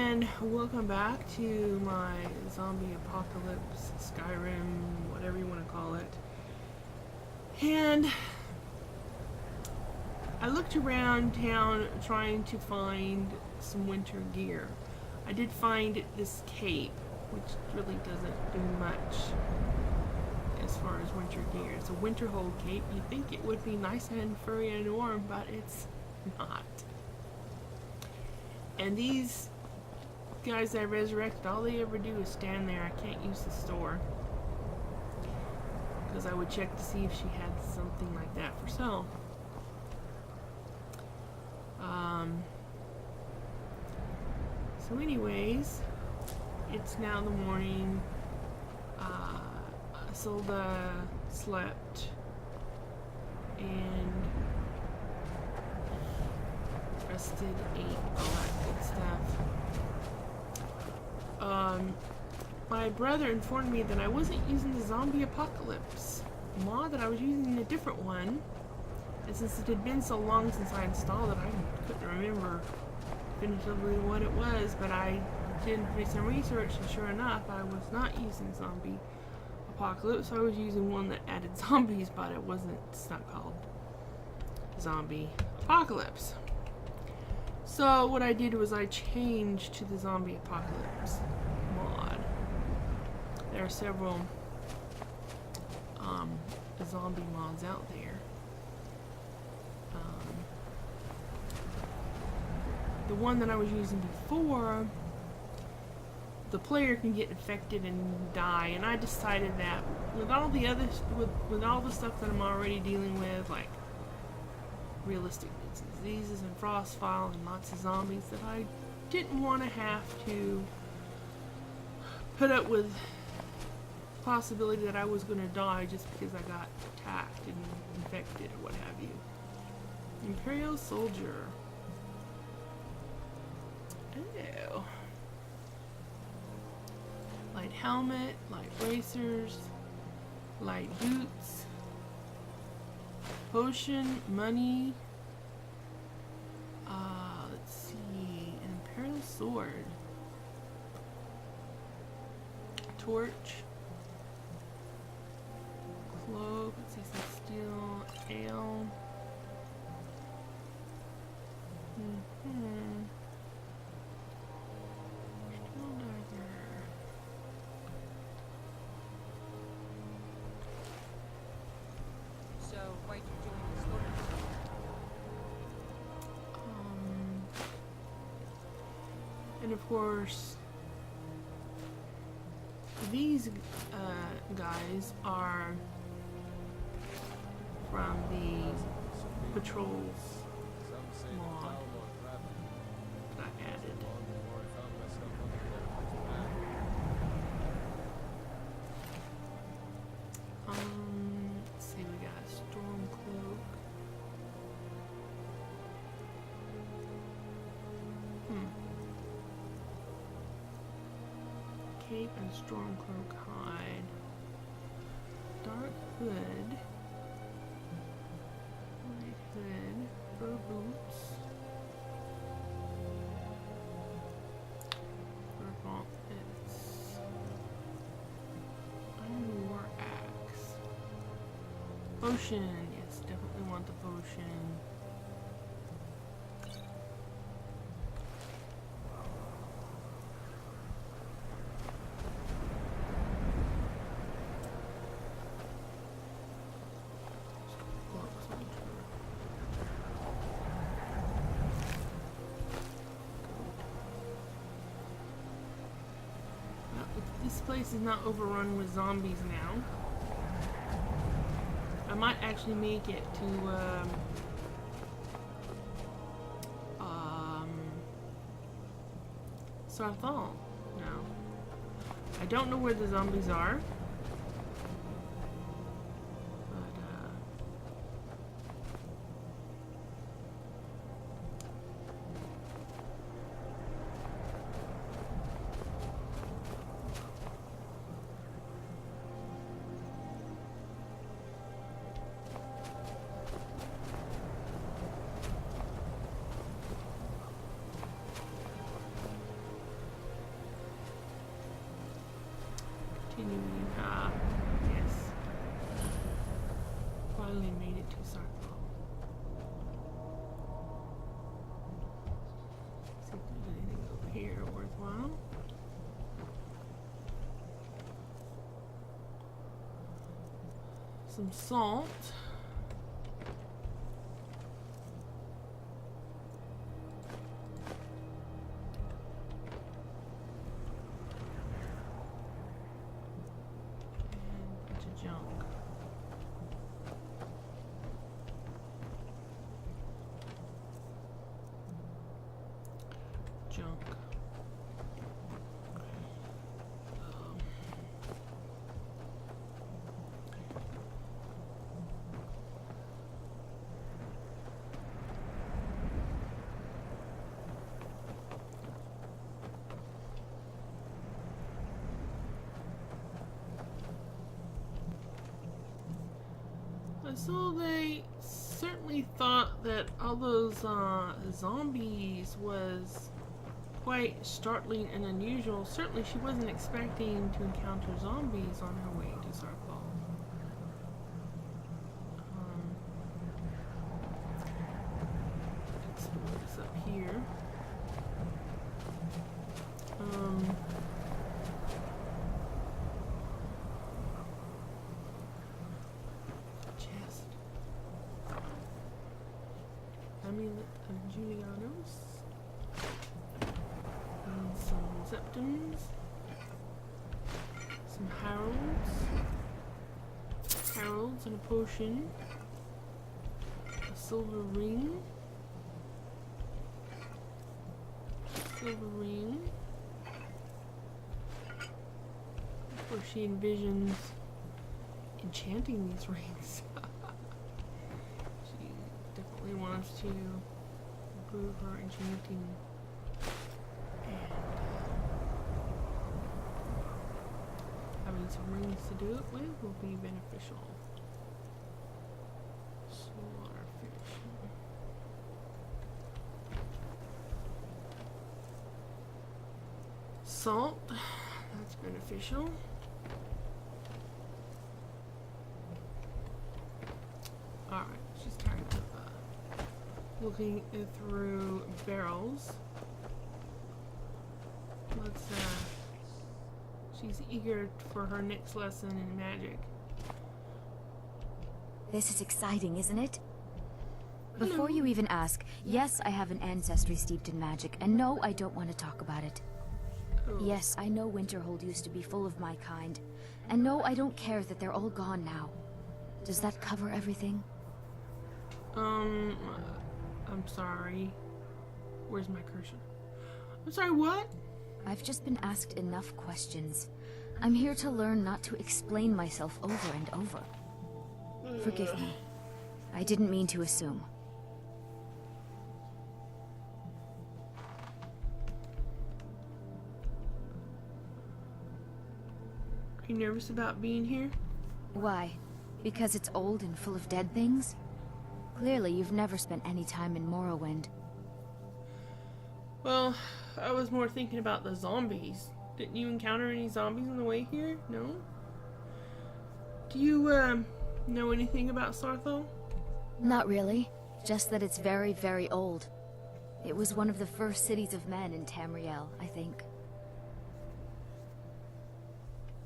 and welcome back to my zombie apocalypse, Skyrim, whatever you want to call it. And I looked around town trying to find some winter gear. I did find this cape, which really doesn't do much as far as winter gear. It's a winter hold cape. You'd think it would be nice and furry and warm, but it's not. And these guys I resurrected, all they ever do is stand there. I can't use the store because I would check to see if she had something like that for sale. So anyways, it's now the morning. Isolda slept and rested, ate, all that good stuff. My brother informed me that I wasn't using the zombie apocalypse mod, that I was using a different one. And since it had been so long since I installed it, I couldn't remember definitively what it was, but I did some research, and sure enough, I was not using zombie apocalypse. I was using one that added zombies, but it's not called zombie apocalypse. So what I did was I changed to the zombie apocalypse mod. There are several zombie mods out there. The one that I was using before, the player can get infected and die, and I decided that with all the other with all the stuff that I'm already dealing with, like realistic diseases and frostfall and lots of zombies, that I didn't want to have to put up with the possibility that I was going to die just because I got attacked and infected or what have you. Imperial Soldier. Oh. Light helmet, light bracers, light boots, potion, money, let's see, an imperial sword, torch, cloak, let's see, some steel, ale, steel dagger. So, why'd you join the store? And of course, these guys are from the patrols mod that I added. Let's see, we got a storm cloak. Cape and storm cloak hide. Dark hood. White hood. Fur boots. Fur gauntlets. Iron war axe. Potion. Yes, definitely want the potion. This place is not overrun with zombies now. I might actually make it to Saarthal now. I don't know where the zombies are. Continuing. Yes. Finally made it to Saarthal. See if there's anything over here worthwhile. Some salt. Junk. Junk. So they certainly thought that all those zombies was quite startling and unusual. Certainly she wasn't expecting to encounter zombies on her way to Saarthal. Explore this up here. Amulet of Julianos. And some septums. Some heralds. Heralds and a potion. A silver ring. Silver ring. Of course, she envisions enchanting these rings. Definitely wants to improve her enchanting, and having some rings to do it with will be beneficial. Slaughterfish. Salt, that's beneficial. Alright, she's tired of looking through barrels. Let's she's eager for her next lesson in magic. This is exciting, isn't it? Before you even ask, yes, I have an ancestry steeped in magic, and no, I don't want to talk about it. Oh. Yes, I know Winterhold used to be full of my kind, and no, I don't care that they're all gone now. Does that cover everything? I'm sorry. Where's my cursor? I'm sorry, what? I've just been asked enough questions. I'm here to learn not to explain myself over and over. Forgive me. I didn't mean to assume. Are you nervous about being here? Why? Because it's old and full of dead things? Clearly, you've never spent any time in Morrowind. Well, I was more thinking about the zombies. Didn't you encounter any zombies on the way here? No? Do you, know anything about Saarthal? Not really. Just that it's very, very old. It was one of the first cities of men in Tamriel, I think.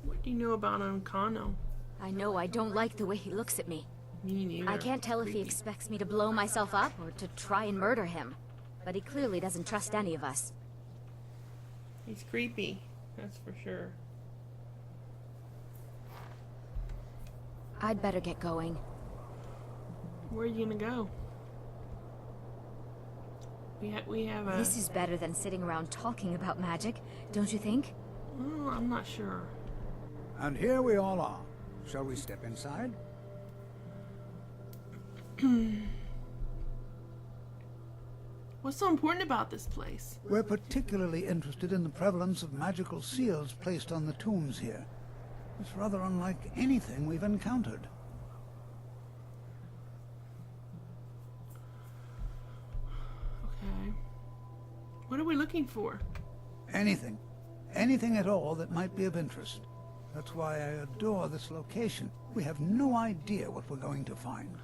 What do you know about Ancano? I know I don't like the way he looks at me. Me neither. I can't tell if he Creepy. expects me to blow myself up or to try and murder him. But he clearly doesn't trust any of us. He's creepy, that's for sure. I'd better get going. Where are you gonna go? We have a... This is better than sitting around talking about magic, don't you think? Well, I'm not sure. And here we all are. Shall we step inside? What's so important about this place? We're particularly interested in the prevalence of magical seals placed on the tombs here. It's rather unlike anything we've encountered. Okay. What are we looking for? Anything. Anything at all that might be of interest. That's why I adore this location. We have no idea what we're going to find.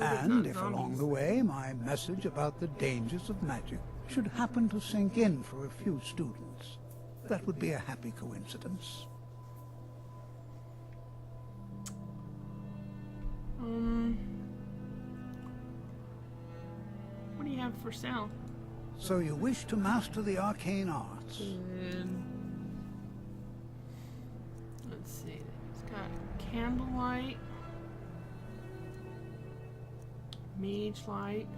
And if along the way my message about the dangers of magic should happen to sink in for a few students, that would be a happy coincidence. What do you have for sale? So you wish to master the arcane arts? Let's see. It's got candlelight, mage light.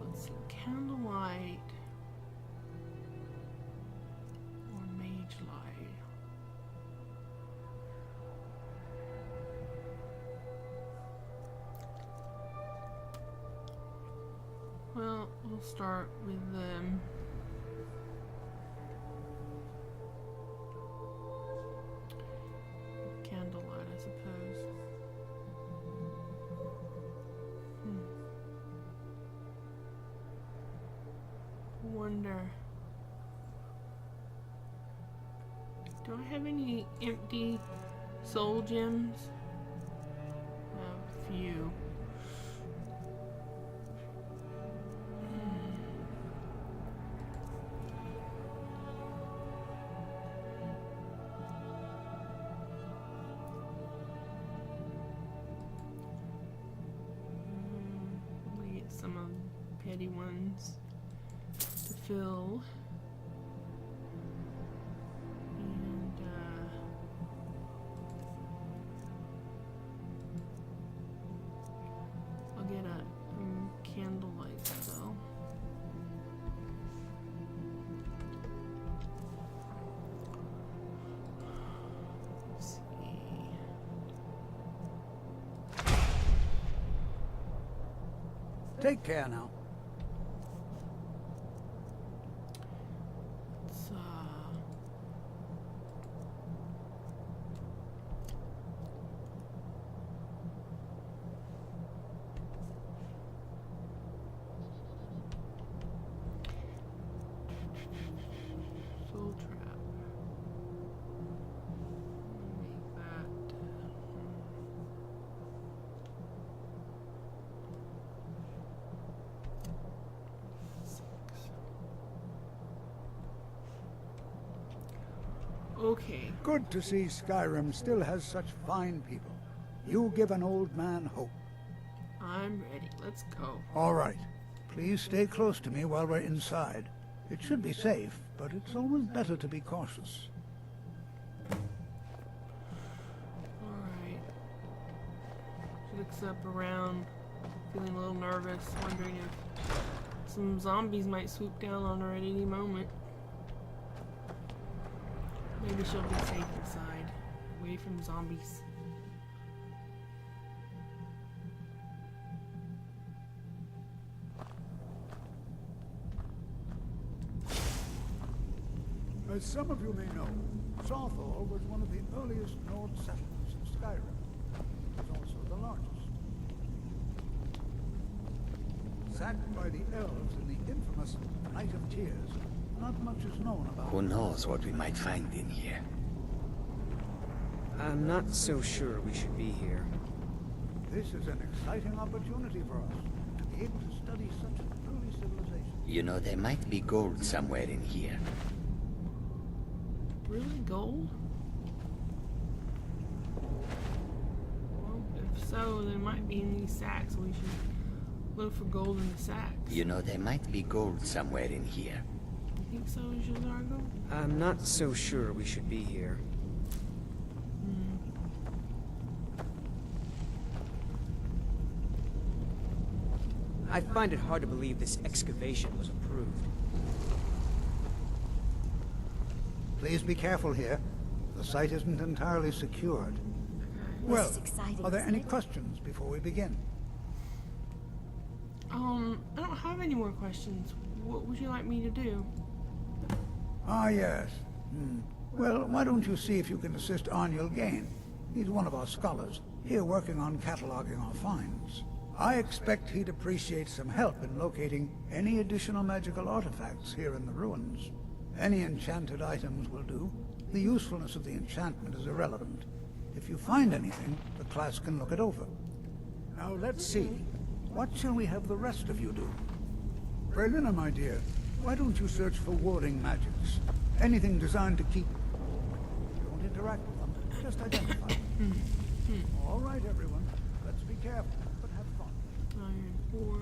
Let's see, candlelight or mage light. Well, we'll start with candlelight, I suppose. Wonder. Do I have any empty soul gems? A few. Let me get some of the petty ones to fill. And I'll get a candlelight spell. Let's see. Take care now. It's, soul trap. Make that. Okay. Good to see Skyrim still has such fine people. You give an old man hope. I'm ready. Let's go. All right. Please stay close to me while we're inside. It should be safe, but it's always better to be cautious. Alright. She looks up around, feeling a little nervous, wondering if some zombies might swoop down on her at any moment. Maybe she'll be safe inside, away from zombies. As some of you may know, Saarthal was one of the earliest Nord settlements in Skyrim. It was also the largest. Sacked by the elves in the infamous Night of Tears, not much is known about Who knows what we might find in here? I'm not so sure we should be here. This is an exciting opportunity for us, to be able to study such an early civilization. You know, there might be gold somewhere in here. Really, gold? Well, if so, there might be in these sacks. We should look for gold in the sacks. You know, there might be gold somewhere in here. You think so, Jazargo? I'm not so sure we should be here. I find it hard to believe this excavation was approved. Please be careful here. The site isn't entirely secured. Okay. Well, This is exciting, are there isn't any it? questions before we begin? I don't have any more questions. What would you like me to do? Ah, yes. Well, why don't you see if you can assist Arniel Gain? He's one of our scholars, here working on cataloging our finds. I expect he'd appreciate some help in locating any additional magical artifacts here in the ruins. Any enchanted items will do. The usefulness of the enchantment is irrelevant. If you find anything, the class can look it over. Now let's see. What shall we have the rest of you do? Brelina, my dear, why don't you search for warding magics? Anything designed to keep... Don't interact with them, just identify them. All right, everyone. Let's be careful, but have fun. Iron ore.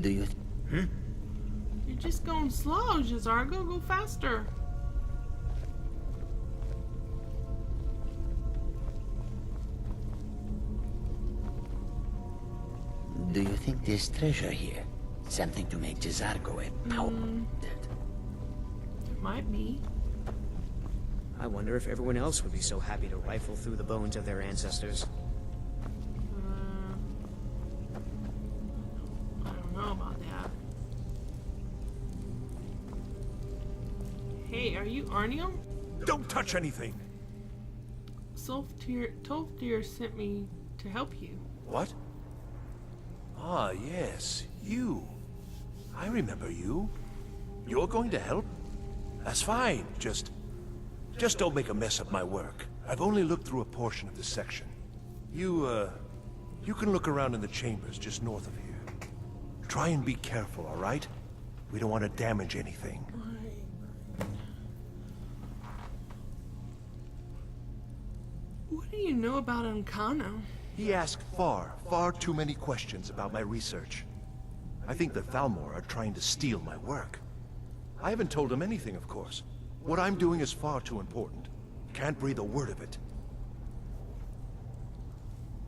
Do you... You're just going slow, Jazargo. Go faster. Do you think there's treasure here? Something to make Jazargo a power... It might be. I wonder if everyone else would be so happy to rifle through the bones of their ancestors. I don't know about that. Hey, are you Arniel? Don't touch anything! Tolfdir sent me to help you. What? Ah, yes, you. I remember you. You're going to help? That's fine, just don't make a mess of my work. I've only looked through a portion of this section. You can look around in the chambers just north of here. Try and be careful, all right? We don't want to damage anything. What do you know about Ancano? He asked far too many questions about my research. I think the Thalmor are trying to steal my work. I haven't told him anything, of course. What I'm doing is far too important. Can't breathe a word of it.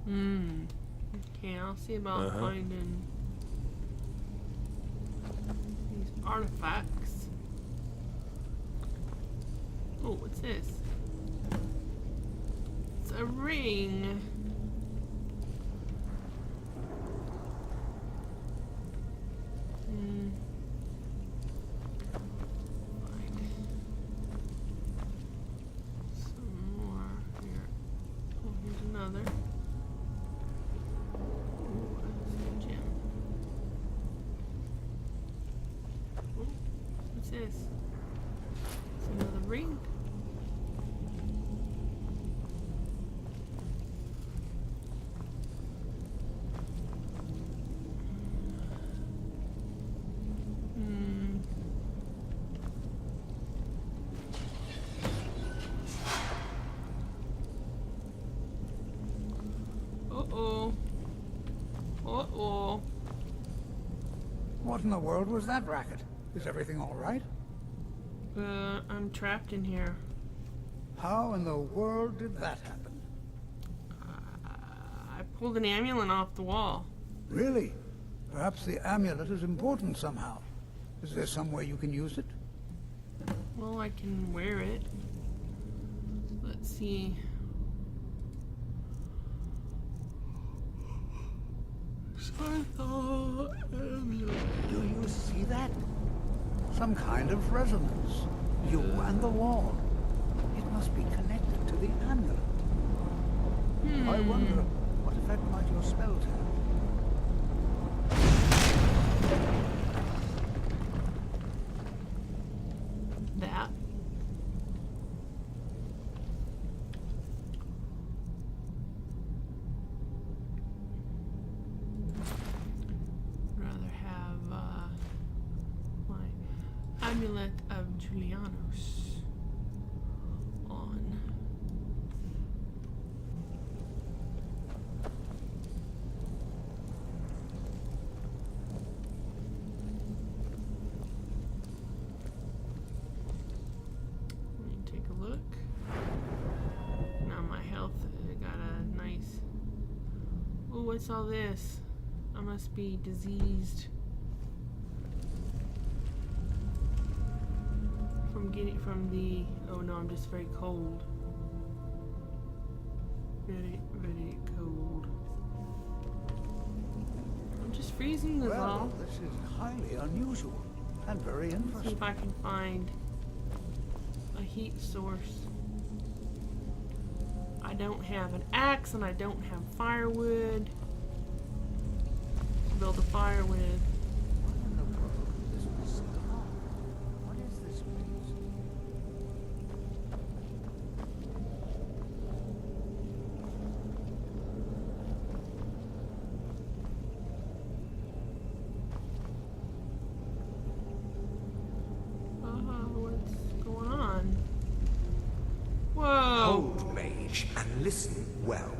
Okay, I'll see about finding these artifacts. Oh, what's this? It's a ring. Some more here. Oh, here's another. Ooh, that's a gem. Oh, what's this? It's another ring. Uh-oh. Uh-oh. What in the world was that racket? Is everything all right? I'm trapped in here. How in the world did that happen? I pulled an amulet off the wall. Really? Perhaps the amulet is important somehow. Is there some way you can use it? Well, I can wear it. Let's see. Saarthal amulet. Do you see that? Some kind of resonance. You and the wall. It must be connected to the amulet. I wonder, what effect might your spells have? That. Rather have my amulet of Julianus on. Let me take a what's all this? I must be diseased from the. Oh no, I'm just very cold. Very, very cold. I'm just freezing, is all. Well, this is highly unusual and very See interesting. if I can find a heat source. I don't have an axe and I don't have firewood to build a fire with. What in the world could this be set on? What is this place? What's going on? Whoa! Hold, mage, and listen well.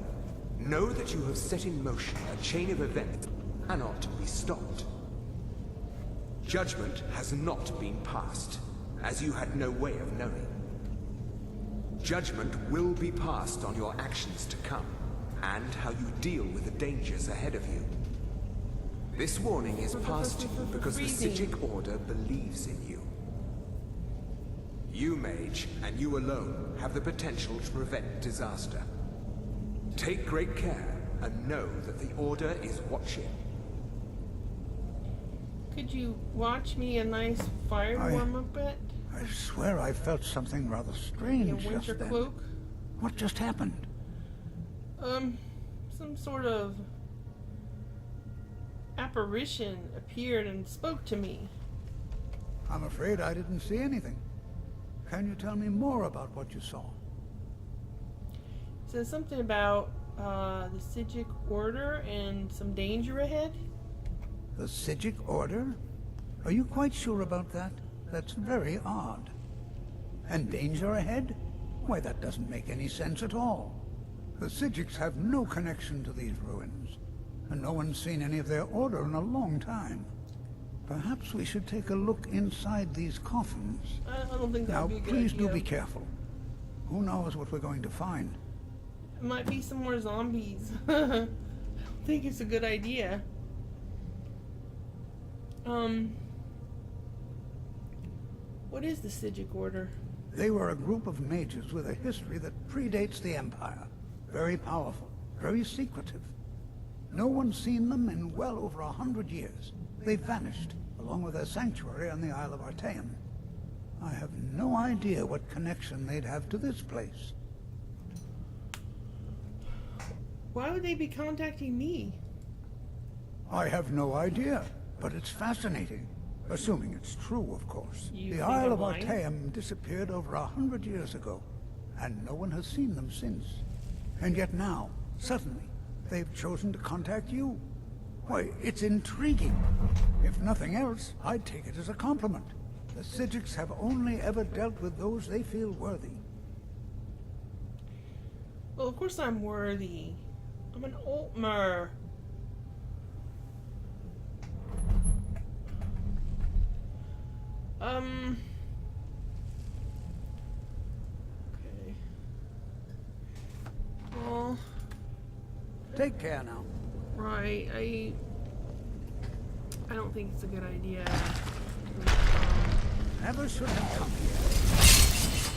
Know that you have set in motion a chain of events that cannot be stopped. Judgment has not been passed, as you had no way of knowing. Judgment will be passed on your actions to come, and how you deal with the dangers ahead of you. This warning is passed to you because the Psijic Order believes in you. You, mage, and you alone, have the potential to prevent disaster. Take great care, and know that the Order is watching. Could you watch me a nice fire warm up bit? I swear I felt something rather strange A winter just then. cloak? What just happened? Some sort of apparition appeared and spoke to me. I'm afraid I didn't see anything. Can you tell me more about what you saw? It says something about the Psijic Order and some danger ahead. The Psijic Order? Are you quite sure about that? That's very odd. And danger ahead? Why, that doesn't make any sense at all. The Psijics have no connection to these ruins, and no one's seen any of their order in a long time. Perhaps we should take a look inside these coffins. I don't think that Now, would be a good please idea. do be careful. Who knows what we're going to find? It might be some more zombies. I don't think it's a good idea. What is the Psijic Order? They were a group of mages with a history that predates the Empire. Very powerful, very secretive. No one's seen them in well over 100 years. They vanished, along with their sanctuary on the Isle of Artaeum. I have no idea what connection they'd have to this place. Why would they be contacting me? I have no idea, but it's fascinating. Assuming it's true, of course. You The think Isle I'm of lying? Artaeum disappeared over 100 years ago, and no one has seen them since. And yet now, suddenly, they've chosen to contact you. Why, it's intriguing. If nothing else, I'd take it as a compliment. The Psijics have only ever dealt with those they feel worthy. Well, of course I'm worthy. I'm an Altmer. Okay. Well, Take care now. right, I don't think it's a good idea. Never should have come here.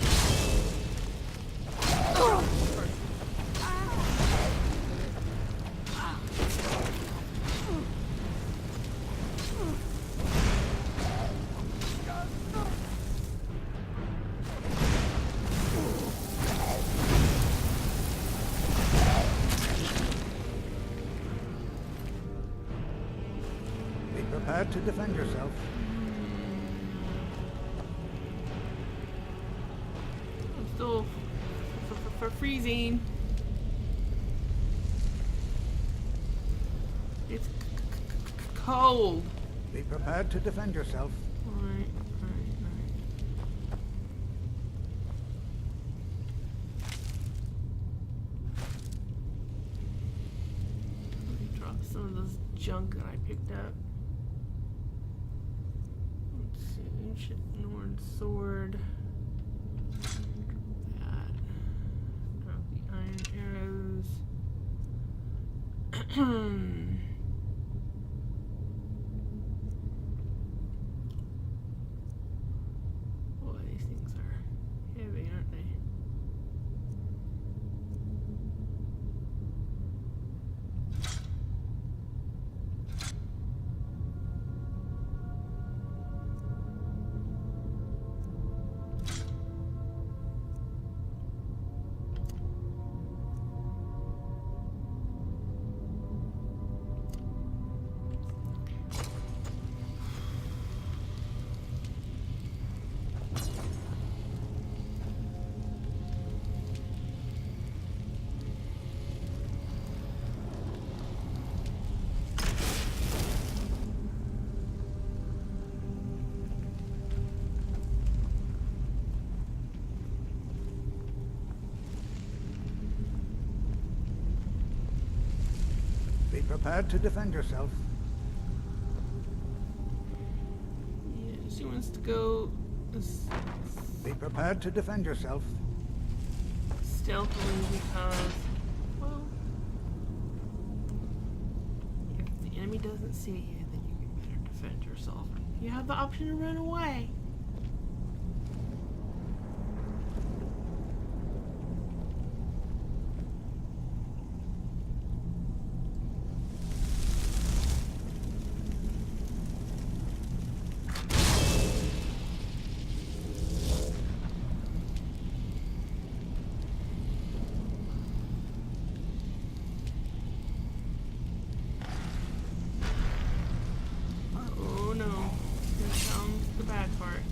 Be prepared to defend yourself. I'm still for freezing. It's cold. Be prepared to defend yourself. Right. Let me drop some of this junk that I picked up. Let's see, ancient Norn sword. Drop that. Drop the iron arrows. Boy, these things are heavy, aren't they? Be prepared to defend yourself. Yeah, she wants to go Be prepared to defend yourself. stealthily because, well, if the enemy doesn't see you, then you can better defend yourself. You have the option to run away. Oh no, here comes the bad part.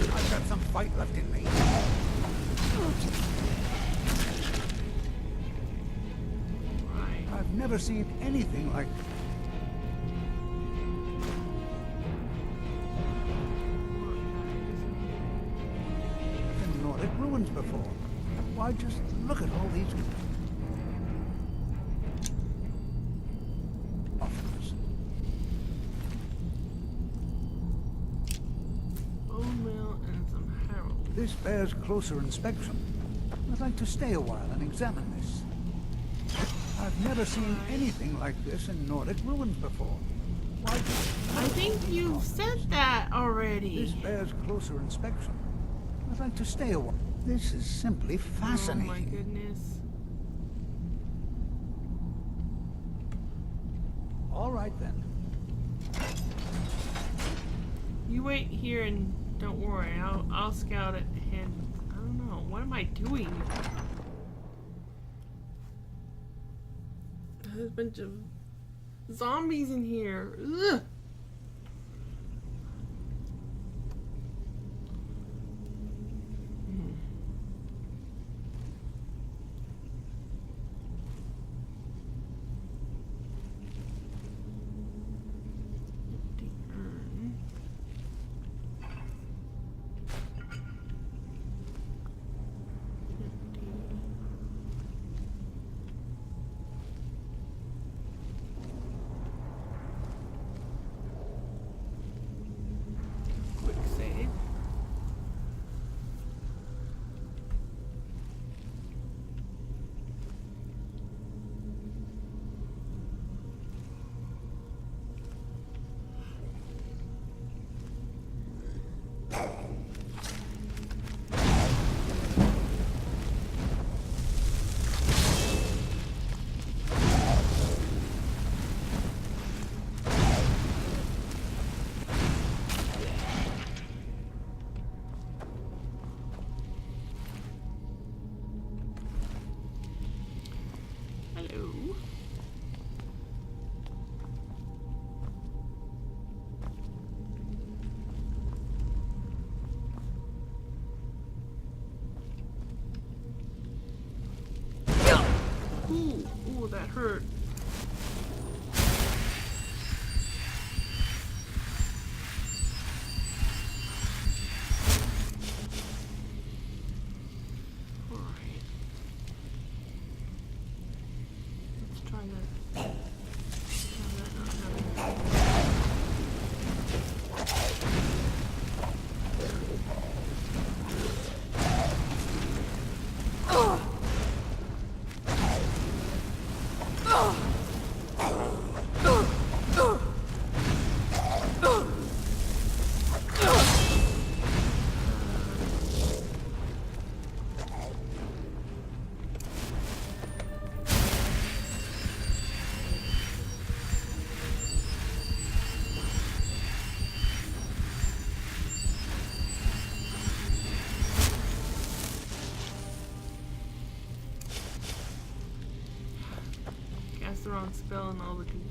I've got some fight left in me. Right. I've never seen anything like in Nordic ruins before. Why, just look at all these offers. Bone meal and some herald. This bears closer inspection. I'd like to stay a while and examine this. I've never seen anything like this in Nordic ruins before. Why? I think you've said that already. This bears closer inspection. I'd like to stay a while. This is simply fascinating. Oh my goodness. All right then. You wait here and don't worry. I'll scout it and I don't know. What am I doing? There's a bunch of zombies in here. Ugh. Empty urn. Empty. Quick save. Hello. Ooh, that hurt. Alright. long spell and all the confusion.